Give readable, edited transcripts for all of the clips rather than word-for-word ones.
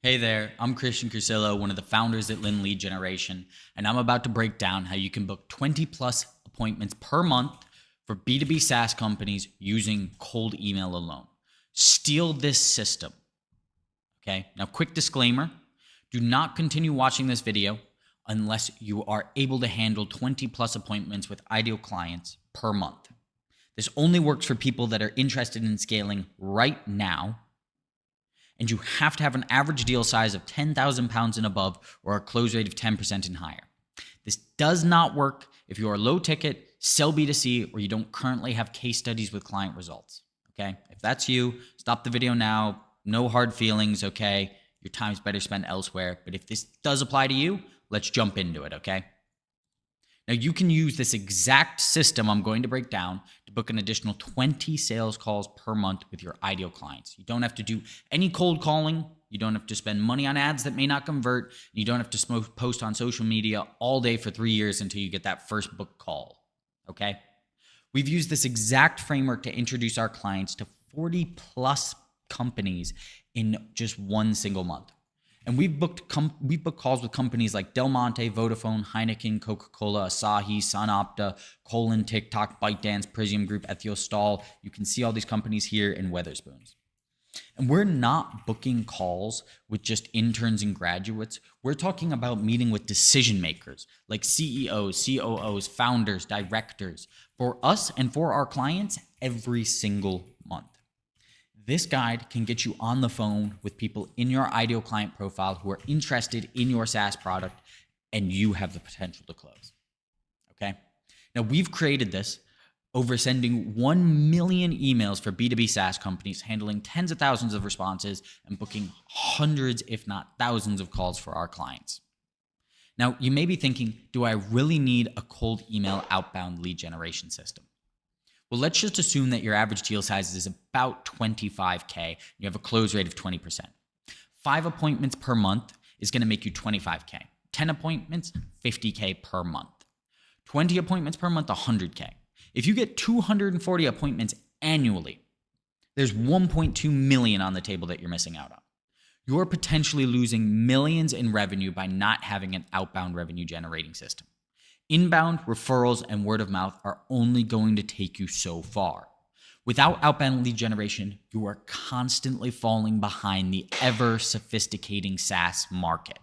Hey there, I'm Christian Crusillo, one of the founders at Lynn Lead Generation, and I'm about to break down how you can book 20 plus appointments per month for B2B SaaS companies using cold email alone. Steal this system. Okay, now quick disclaimer, do not continue watching this video unless you are able to handle 20 plus appointments with ideal clients per month. This only works for people that are interested in scaling right now, and you have to have an average deal size of £10,000 and above or a close rate of 10% and higher. This does not work if you are low ticket, sell B2C, or you don't currently have case studies with client results, okay? If that's you, stop the video now. No hard feelings, okay? Your time's better spent elsewhere. But if this does apply to you, let's jump into it, okay? Now, you can use this exact system I'm going to break down to book an additional 20 sales calls per month with your ideal clients. You don't have to do any cold calling. You don't have to spend money on ads that may not convert. You don't have to post on social media all day for 3 years until you get that first book call, okay? We've used this exact framework to introduce our clients to 40 plus companies in just one single month. And we've booked calls with companies like Del Monte, Vodafone, Heineken, Coca-Cola, Asahi, Sunopta, Colon, TikTok, ByteDance, Prisium Group, Ethiostal. You can see all these companies here in Weatherspoons. And we're not booking calls with just interns and graduates. We're talking about meeting with decision makers like CEOs, COOs, founders, directors, for us and for our clients every single month. This guide can get you on the phone with people in your ideal client profile who are interested in your SaaS product, and you have the potential to close, okay? Now, we've created this over sending 1 million emails for B2B SaaS companies, handling tens of thousands of responses, and booking hundreds, if not thousands of calls for our clients. Now, you may be thinking, do I really need a cold email outbound lead generation system? Well, let's just assume that your average deal size is about 25K. And you have a close rate of 20%. 5 appointments per month is going to make you 25K. 10 appointments, 50K per month. 20 appointments per month, 100K. If you get 240 appointments annually, there's 1.2 million on the table that you're missing out on. You're potentially losing millions in revenue by not having an outbound revenue generating system. Inbound, referrals, and word of mouth are only going to take you so far. Without outbound lead generation, you are constantly falling behind the ever sophisticating SaaS market.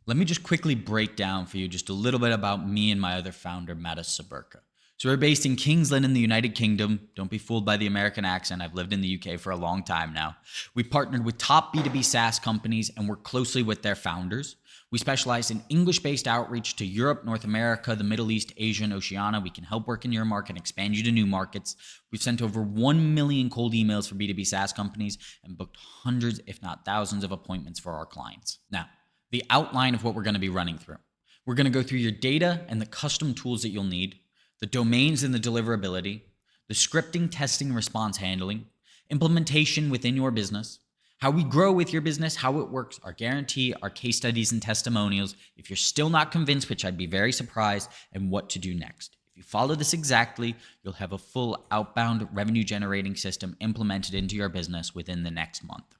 Let me just quickly break down for you just a little bit about me and my other founder, Mata Saburka. So we're based in King's Lynn in the United Kingdom. Don't be fooled by the American accent. I've lived in the UK for a long time now. We partnered with top B2B SaaS companies and work closely with their founders. We specialize in English-based outreach to Europe, North America, the Middle East, Asia, and Oceania. We can help work in your market and expand you to new markets. We've sent over 1 million cold emails for B2B SaaS companies and booked hundreds, if not thousands, of appointments for our clients. Now, the outline of what we're going to be running through. We're going to go through your data and the custom tools that you'll need, the domains and the deliverability, the scripting, testing, response handling, implementation within your business, how we grow with your business, how it works, our guarantee, our case studies and testimonials, if you're still not convinced, which I'd be very surprised, and what to do next. If you follow this exactly, you'll have a full outbound revenue generating system implemented into your business within the next month.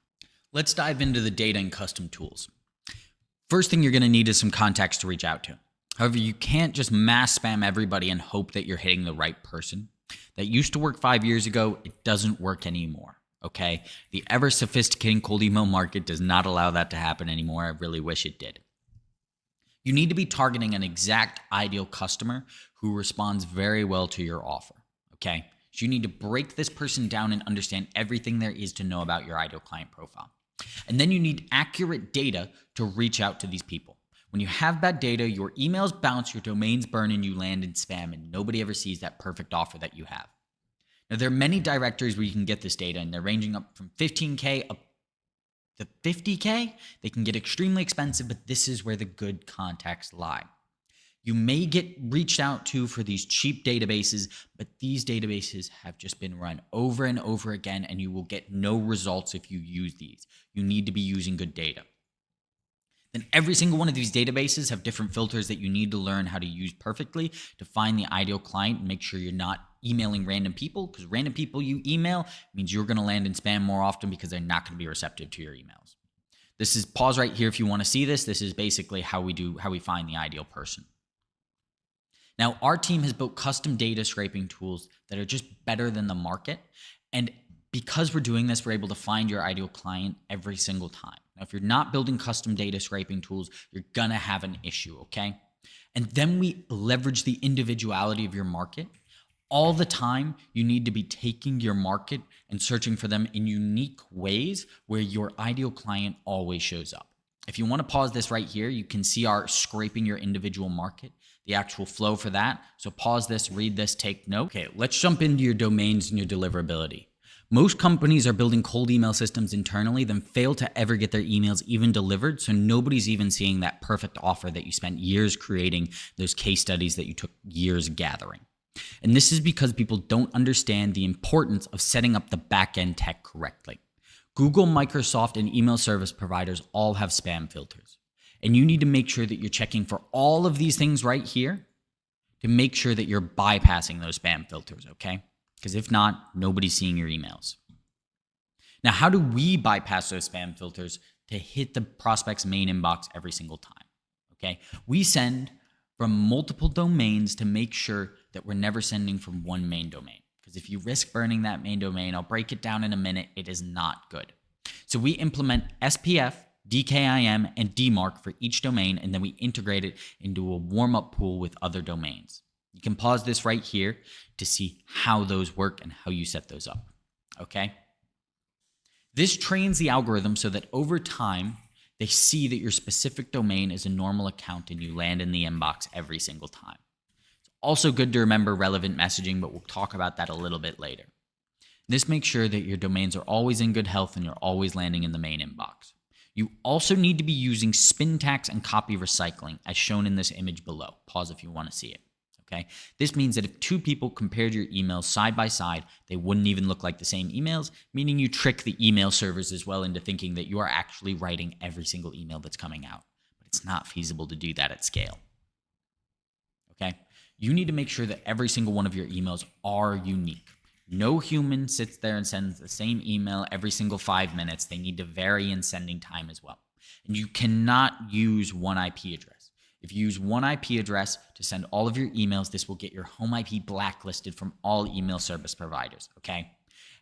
Let's dive into the data and custom tools. First thing you're going to need is some contacts to reach out to. However, you can't just mass spam everybody and hope that you're hitting the right person. That used to work 5 years ago. It doesn't work anymore. Okay, the ever sophisticating cold email market does not allow that to happen anymore. I really wish it did. You need to be targeting an exact ideal customer who responds very well to your offer. Okay, so you need to break this person down and understand everything there is to know about your ideal client profile. And then you need accurate data to reach out to these people. When you have bad data, your emails bounce, your domains burn, and you land in spam, and nobody ever sees that perfect offer that you have. Now, there are many directories where you can get this data, and they're ranging up from 15K up to 50K. They can get extremely expensive, but this is where the good contacts lie. You may get reached out to for these cheap databases, but these databases have just been run over and over again, and you will get no results if you use these. You need to be using good data. Then every single one of these databases have different filters that you need to learn how to use perfectly to find the ideal client and make sure you're not emailing random people, because random people you email means you're going to land in spam more often because they're not going to be receptive to your emails. This is pause right here if you want to see this. This is basically how we find the ideal person. Now, our team has built custom data scraping tools that are just better than the market. And because we're doing this, we're able to find your ideal client every single time. Now, if you're not building custom data scraping tools, you're going to have an issue, okay? And then we leverage the individuality of your market. All the time, you need to be taking your market and searching for them in unique ways where your ideal client always shows up. If you want to pause this right here, you can see our scraping your individual market, the actual flow for that. So pause this, read this, take note. Okay, let's jump into your domains and your deliverability. Most companies are building cold email systems internally, then fail to ever get their emails even delivered. So nobody's even seeing that perfect offer that you spent years creating, those case studies that you took years gathering. And this is because people don't understand the importance of setting up the back-end tech correctly. Google, Microsoft, and email service providers all have spam filters. And you need to make sure that you're checking for all of these things right here to make sure that you're bypassing those spam filters, okay? Because if not, nobody's seeing your emails. Now, how do we bypass those spam filters to hit the prospect's main inbox every single time? Okay, we send from multiple domains to make sure that we're never sending from one main domain. Because if you risk burning that main domain, I'll break it down in a minute, it is not good. So we implement SPF, DKIM, and DMARC for each domain, and then we integrate it into a warm-up pool with other domains. You can pause this right here to see how those work and how you set those up, okay? This trains the algorithm so that over time, they see that your specific domain is a normal account and you land in the inbox every single time. It's also good to remember relevant messaging, but we'll talk about that a little bit later. This makes sure that your domains are always in good health and you're always landing in the main inbox. You also need to be using spin tags and copy recycling as shown in this image below. Pause if you want to see it. Okay. This means that if two people compared your emails side by side, they wouldn't even look like the same emails, meaning you trick the email servers as well into thinking that you are actually writing every single email that's coming out. But it's not feasible to do that at scale. Okay. You need to make sure that every single one of your emails are unique. No human sits there and sends the same email every single 5 minutes. They need to vary in sending time as well. And you cannot use one IP address. If you use one IP address to send all of your emails, this will get your home IP blacklisted from all email service providers, okay?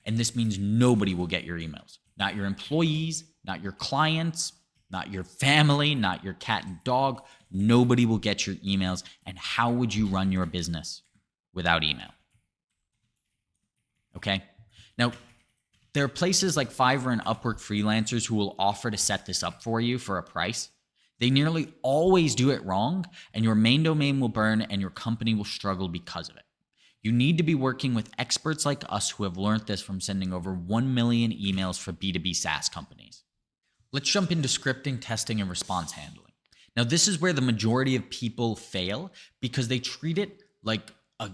And this means nobody will get your emails. Not your employees, not your clients, not your family, not your cat and dog. Nobody will get your emails. And how would you run your business without email? Okay? Now, there are places like Fiverr and Upwork freelancers who will offer to set this up for you for a price. They nearly always do it wrong, and your main domain will burn and your company will struggle because of it. You need to be working with experts like us who have learned this from sending over 1 million emails for B2B SaaS companies. Let's jump into scripting, testing, and response handling. Now, this is where the majority of people fail because they treat it like a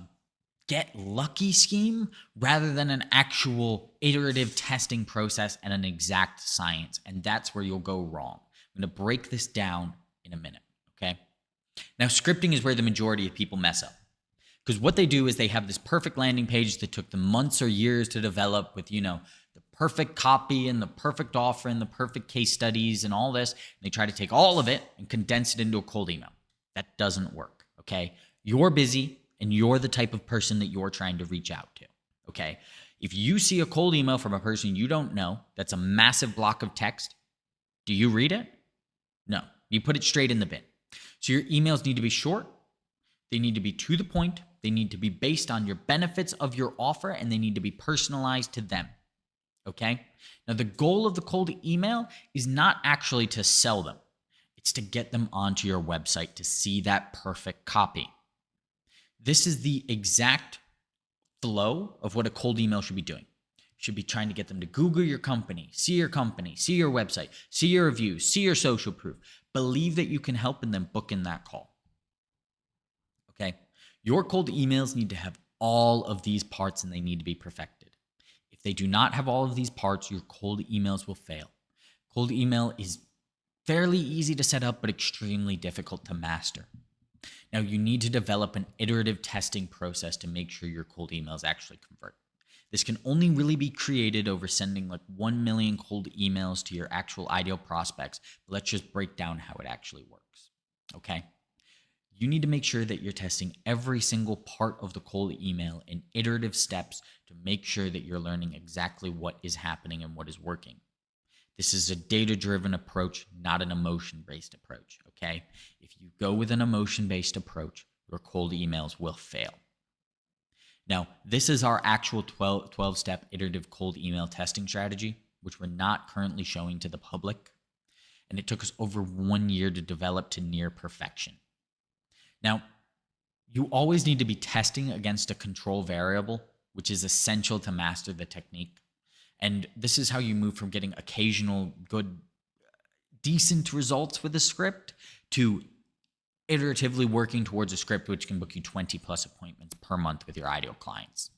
get lucky scheme rather than an actual iterative testing process and an exact science. And that's where you'll go wrong. I'm going to break this down in a minute, okay? Now, scripting is where the majority of people mess up. Because what they do is they have this perfect landing page that took them months or years to develop with, the perfect copy and the perfect offer and the perfect case studies and all this. And they try to take all of it and condense it into a cold email. That doesn't work, okay? You're busy and you're the type of person that you're trying to reach out to, okay? If you see a cold email from a person you don't know, that's a massive block of text, do you read it? No, you put it straight in the bin. So your emails need to be short, they need to be to the point, they need to be based on your benefits of your offer, and they need to be personalized to them, okay? Now, the goal of the cold email is not actually to sell them. It's to get them onto your website to see that perfect copy. This is the exact flow of what a cold email should be doing. Should be trying to get them to Google your company, see your website, see your reviews, see your social proof, believe that you can help, and then book in that call. Okay? Your cold emails need to have all of these parts and they need to be perfected. If they do not have all of these parts, your cold emails will fail. Cold email is fairly easy to set up, but extremely difficult to master. Now, you need to develop an iterative testing process to make sure your cold emails actually convert. This can only really be created over sending like 1 million cold emails to your actual ideal prospects. But let's just break down how it actually works. Okay. You need to make sure that you're testing every single part of the cold email in iterative steps to make sure that you're learning exactly what is happening and what is working. This is a data-driven approach, not an emotion-based approach, okay? If you go with an emotion-based approach, your cold emails will fail. Now, this is our actual 12-step iterative cold email testing strategy, which we're not currently showing to the public. And it took us over 1 year to develop to near perfection. Now, you always need to be testing against a control variable, which is essential to master the technique. And this is how you move from getting occasional good, decent results with a script to iteratively working towards a script which can book you 20 plus appointments per month with your ideal clients.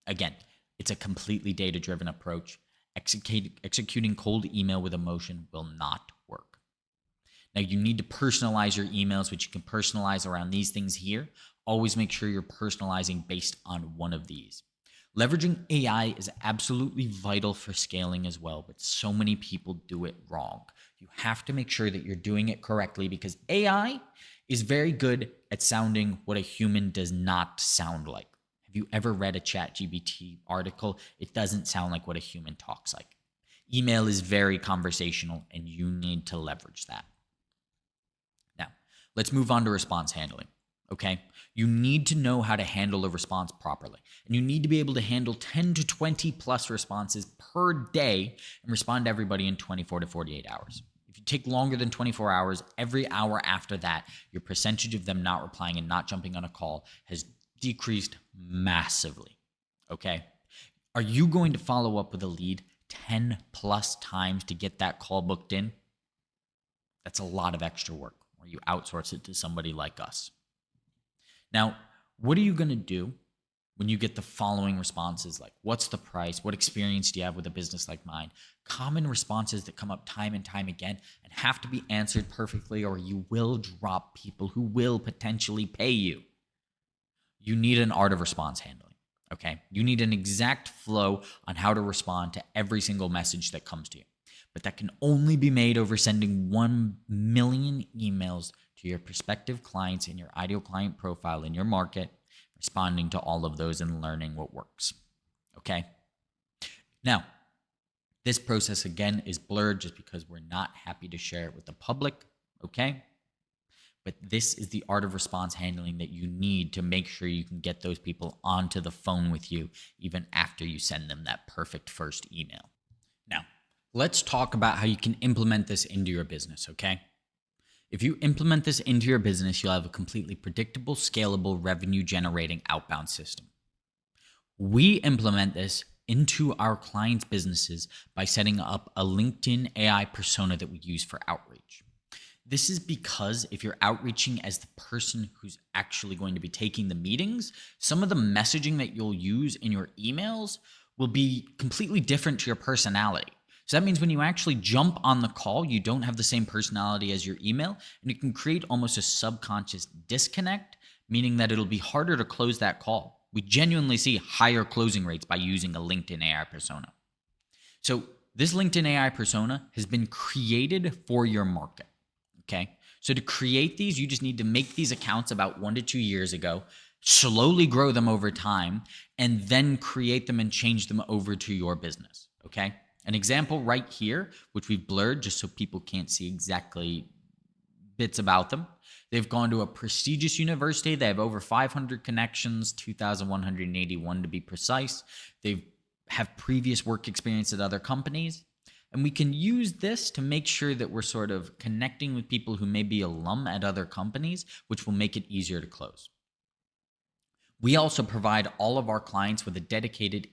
Again, it's a completely data-driven approach. Executing cold email with emotion will not work. Now, you need to personalize your emails, which you can personalize around these things here. Always make sure you're personalizing based on one of these. Leveraging AI is absolutely vital for scaling as well, but so many people do it wrong. You have to make sure that you're doing it correctly because AI is very good at sounding what a human does not sound like. Have you ever read a ChatGPT article? It doesn't sound like what a human talks like. Email is very conversational and you need to leverage that. Now, let's move on to response handling. Okay, you need to know how to handle a response properly, and you need to be able to handle 10 to 20 plus responses per day and respond to everybody in 24 to 48 hours. If you take longer than 24 hours, every hour after that, your percentage of them not replying and not jumping on a call has decreased massively. Okay, are you going to follow up with a lead 10 plus times to get that call booked in? That's a lot of extra work, or you outsource it to somebody like us. Now, what are you going to do when you get the following responses like, what's the price? What experience do you have with a business like mine? Common responses that come up time and time again and have to be answered perfectly or you will drop people who will potentially pay you. You need an art of response handling, okay? You need an exact flow on how to respond to every single message that comes to you. But that can only be made over sending 1 million emails to your prospective clients in your ideal client profile in your market, responding to all of those and learning what works. Okay. Now, this process again is blurred just because we're not happy to share it with the public. Okay. But this is the art of response handling that you need to make sure you can get those people onto the phone with you even after you send them that perfect first email. Now, let's talk about how you can implement this into your business. Okay. If you implement this into your business, you'll have a completely predictable, scalable, revenue-generating outbound system. We implement this into our clients' businesses by setting up a LinkedIn AI persona that we use for outreach. This is because if you're outreaching as the person who's actually going to be taking the meetings, some of the messaging that you'll use in your emails will be completely different to your personality. So that means when you actually jump on the call, you don't have the same personality as your email, and it can create almost a subconscious disconnect, meaning that it'll be harder to close that call. We genuinely see higher closing rates by using a LinkedIn AI persona. So this LinkedIn AI persona has been created for your market, okay? So to create these, you just need to make these accounts about 1 to 2 years ago, slowly grow them over time, and then create them and change them over to your business, okay? An example right here, which we've blurred just so people can't see exactly bits about them. They've gone to a prestigious university. They have over 500 connections, 2,181 to be precise. They have previous work experience at other companies. And we can use this to make sure that we're sort of connecting with people who may be alum at other companies, which will make it easier to close. We also provide all of our clients with a dedicated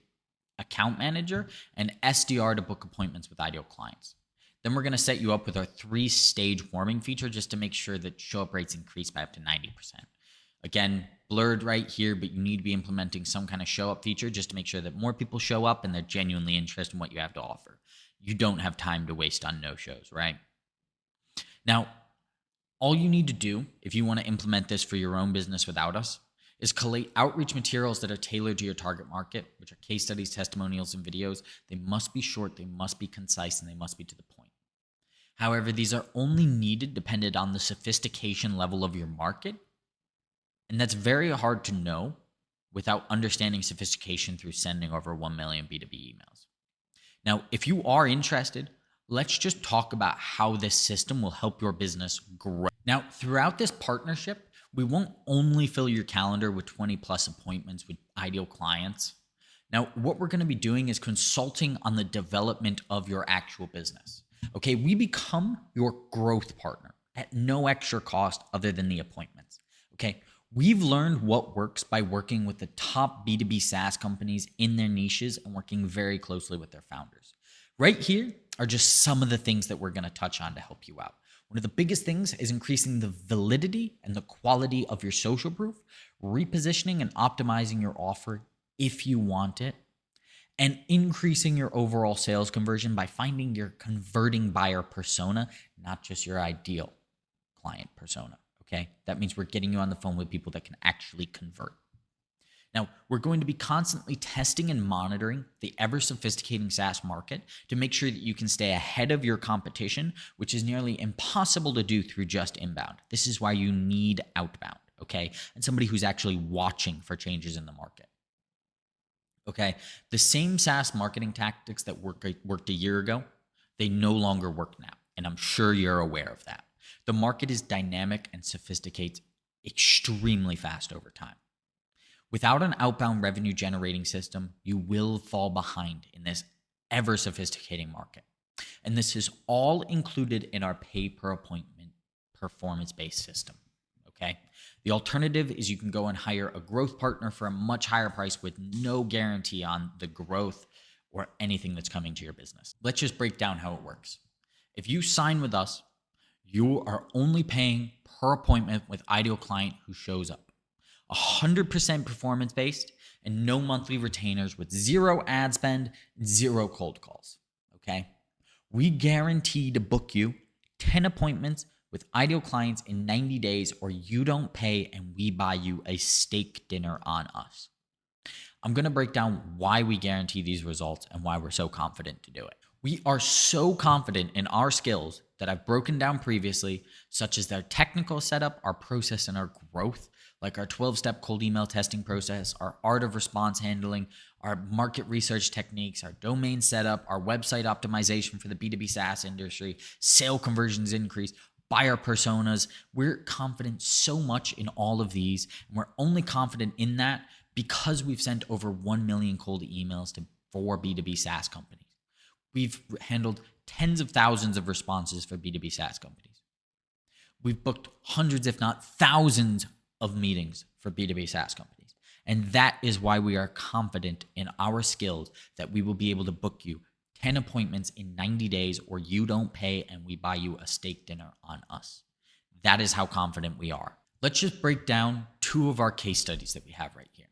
account manager and SDR to book appointments with ideal clients. Then we're going to set you up with our 3-stage warming feature just to make sure that show-up rates increase by up to 90%. Again, blurred right here, but you need to be implementing some kind of show-up feature just to make sure that more people show up and they're genuinely interested in what you have to offer. You don't have time to waste on no-shows, right? Now, all you need to do if you want to implement this for your own business without us is collate outreach materials that are tailored to your target market, which are case studies, testimonials, and videos. They must be short, they must be concise, and they must be to the point. However, these are only needed dependent on the sophistication level of your market. And that's very hard to know without understanding sophistication through sending over 1 million B2B emails. Now, if you are interested, let's just talk about how this system will help your business grow. Now, throughout this partnership, we won't only fill your calendar with 20 plus appointments with ideal clients. Now, what we're going to be doing is consulting on the development of your actual business. Okay, we become your growth partner at no extra cost other than the appointments. Okay, we've learned what works by working with the top B2B SaaS companies in their niches and working very closely with their founders. Right here are just some of the things that we're going to touch on to help you out. One of the biggest things is increasing the validity and the quality of your social proof, repositioning and optimizing your offer if you want it, and increasing your overall sales conversion by finding your converting buyer persona, not just your ideal client persona. Okay, that means we're getting you on the phone with people that can actually convert. Now, we're going to be constantly testing and monitoring the ever sophisticating SaaS market to make sure that you can stay ahead of your competition, which is nearly impossible to do through just inbound. This is why you need outbound, okay? And somebody who's actually watching for changes in the market. Okay, the same SaaS marketing tactics that worked a year ago, they no longer work now. And I'm sure you're aware of that. The market is dynamic and sophisticates extremely fast over time. Without an outbound revenue generating system, you will fall behind in this ever sophisticating market. And this is all included in our pay per appointment performance-based system. Okay. The alternative is you can go and hire a growth partner for a much higher price with no guarantee on the growth or anything that's coming to your business. Let's just break down how it works. If you sign with us, you are only paying per appointment with ideal client who shows up. 100% performance-based and no monthly retainers with zero ad spend, zero cold calls. Okay. We guarantee to book you 10 appointments with ideal clients in 90 days, or you don't pay and we buy you a steak dinner on us. I'm going to break down why we guarantee these results and why we're so confident to do it. We are so confident in our skills that I've broken down previously, such as their technical setup, our process, and our growth, like our 12-step cold email testing process, our art of response handling, our market research techniques, our domain setup, our website optimization for the B2B SaaS industry, sale conversions increase, buyer personas. We're confident so much in all of these, and we're only confident in that because we've sent over 1 million cold emails to 4 B2B SaaS companies. We've handled tens of thousands of responses for B2B SaaS companies. We've booked hundreds, if not thousands, of meetings for B2B SaaS companies. And that is why we are confident in our skills that we will be able to book you 10 appointments in 90 days, or you don't pay and we buy you a steak dinner on us. That is how confident we are. Let's just break down 2 of our case studies that we have right here.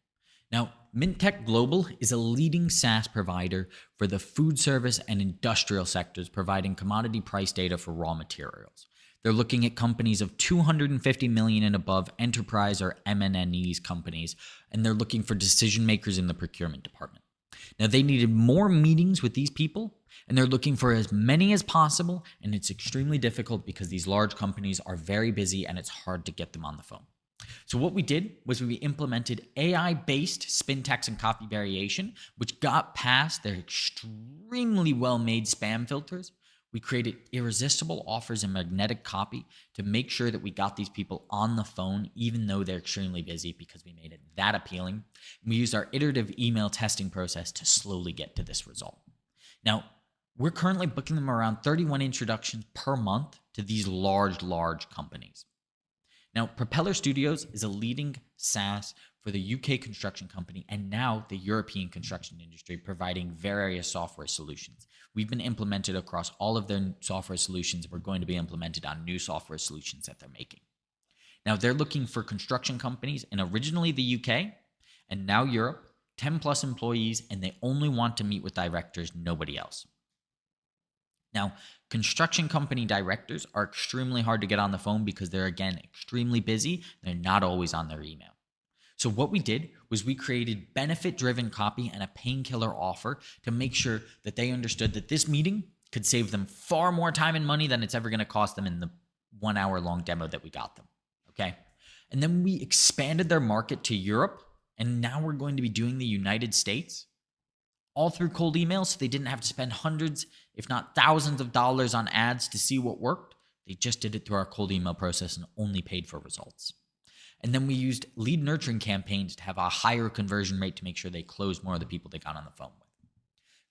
Now, Mintec Global is a leading SaaS provider for the food service and industrial sectors, providing commodity price data for raw materials. They're looking at companies of 250 million and above, enterprise or MNNEs companies, and they're looking for decision makers in the procurement department. Now, they needed more meetings with these people, and they're looking for as many as possible, and it's extremely difficult because these large companies are very busy and it's hard to get them on the phone. So what we did was we implemented AI-based spin text and copy variation, which got past their extremely well-made spam filters. We created irresistible offers and magnetic copy to make sure that we got these people on the phone, even though they're extremely busy, because we made it that appealing. We used our iterative email testing process to slowly get to this result. Now, we're currently booking them around 31 introductions per month to these large companies. Now, Propeller Studios is a leading SaaS for the UK construction company and now the European construction industry, providing various software solutions. We've been implemented across all of their software solutions. We're going to be implemented on new software solutions that they're making. Now, they're looking for construction companies in originally the UK and now Europe, 10 plus employees, and they only want to meet with directors, nobody else. Now, construction company directors are extremely hard to get on the phone because they're, again, extremely busy. They're not always on their email. So what we did was we created benefit-driven copy and a painkiller offer to make sure that they understood that this meeting could save them far more time and money than it's ever going to cost them in the 1 hour long demo that we got them. Okay. And then we expanded their market to Europe. And now we're going to be doing the United States all through cold email. So they didn't have to spend hundreds, if not thousands of dollars on ads to see what worked. They just did it through our cold email process and only paid for results. And then we used lead nurturing campaigns to have a higher conversion rate to make sure they closed more of the people they got on the phone with.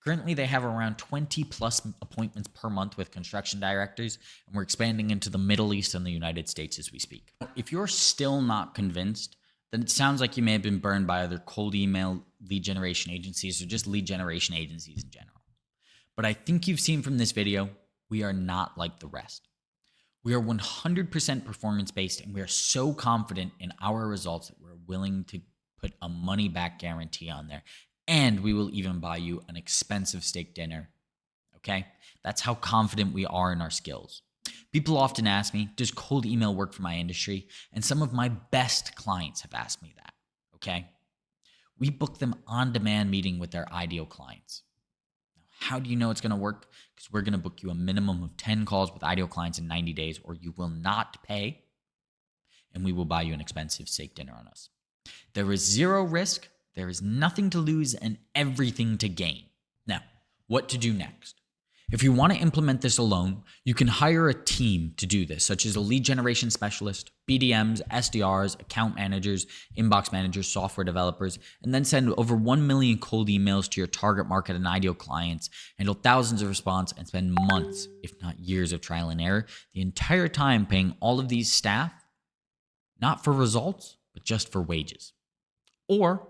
Currently, they have around 20 plus appointments per month with construction directors, and we're expanding into the Middle East and the United States as we speak. If you're still not convinced, then it sounds like you may have been burned by other cold email lead generation agencies or just lead generation agencies in general. But I think you've seen from this video, we are not like the rest. We are 100% performance-based, and we are so confident in our results that we're willing to put a money-back guarantee on there. And we will even buy you an expensive steak dinner, okay? That's how confident we are in our skills. People often ask me, does cold email work for my industry? And some of my best clients have asked me that, okay? We book them on-demand meeting with their ideal clients. Now, how do you know it's going to work? Because we're going to book you a minimum of 10 calls with ideal clients in 90 days, or you will not pay, and we will buy you an expensive steak dinner on us. There is zero risk. There is nothing to lose and everything to gain. Now, what to do next? If you want to implement this alone, you can hire a team to do this, such as a lead generation specialist, BDMs, SDRs, account managers, inbox managers, software developers, and then send over 1 million cold emails to your target market and ideal clients, handle thousands of response, and spend months, if not years of trial and error, the entire time paying all of these staff, not for results, but just for wages. Or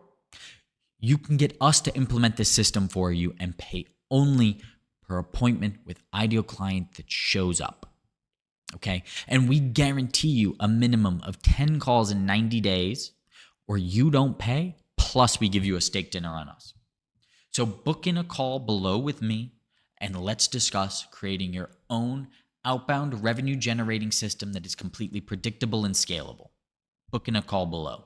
you can get us to implement this system for you and pay only per appointment with ideal client that shows up, okay? And we guarantee you a minimum of 10 calls in 90 days, or you don't pay, plus we give you a steak dinner on us. So book in a call below with me, and let's discuss creating your own outbound revenue generating system that is completely predictable and scalable. Book in a call below.